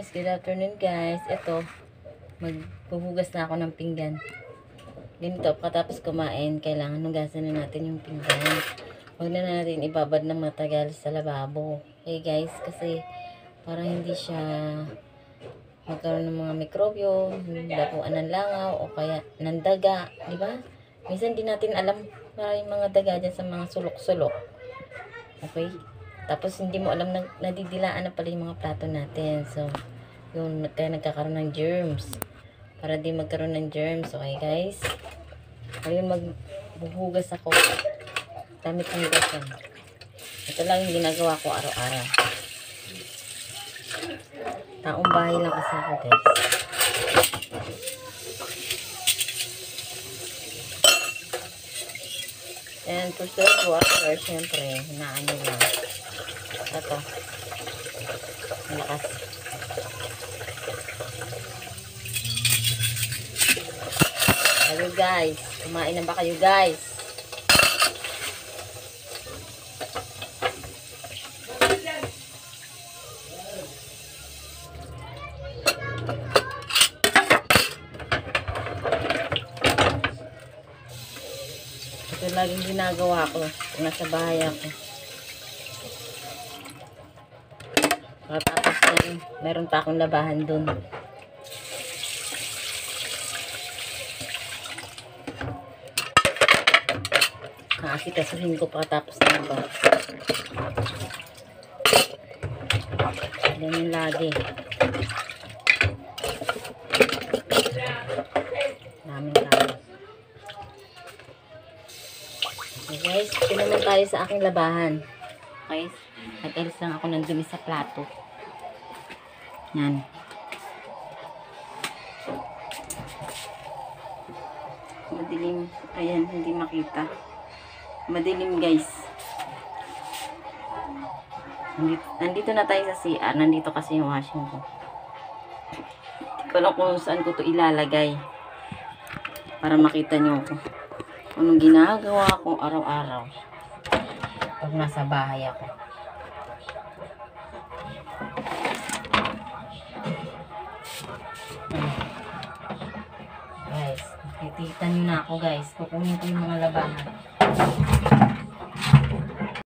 guys, good afternoon guys. Ito, maghuhugas na ako ng pinggan. Ganito, katapos kumain, kailangan hugasan na natin yung pinggan. Huwag na natin ibabad na matagal sa lababo. Okay guys, kasi parang hindi siya magkaroon ng mga mikrobyo, dapuan ng langaw, o kaya ng daga, di ba? Minsan di natin alam para yung mga daga dyan sa mga sulok-sulok. Okay? Tapos hindi mo alam na nadidilaan na pala yung mga plato natin. So, yung kaya nagkakaroon ng germs. Para di magkaroon ng germs. Okay guys? Ayun, magbuhugas ako. Damit ang hugasan. Ito lang yung ginagawa ko araw-araw. Taong bahay lang kasi ako guys. And to serve water, syempre, hinaan nyo lang. Ito. Malakas. Hello guys. Kumain na ba kayo guys? Ito laging ginagawa ko kung nasa bahay ako. Tapos yan, meron pa akong labahan dun. Asikasuhin ko pa tapos na ba. Ganyan lagi. Daming lagi. Okay guys, ito naman tayo sa aking labahan. Okay, nag-alis lang ako ng dumi sa plato. Yan. Madilim. Ayan, hindi makita. Madilim guys. Nandito na tayo sa CR. Nandito kasi yung washing ko. Hindi ko lang kung saan ko to ilalagay. Para makita nyo ako. Anong ginagawa ko araw-araw. Pag nasa bahay ako. Guys, nakikita nyo na ako guys. Kukunin ko yung mga labahan.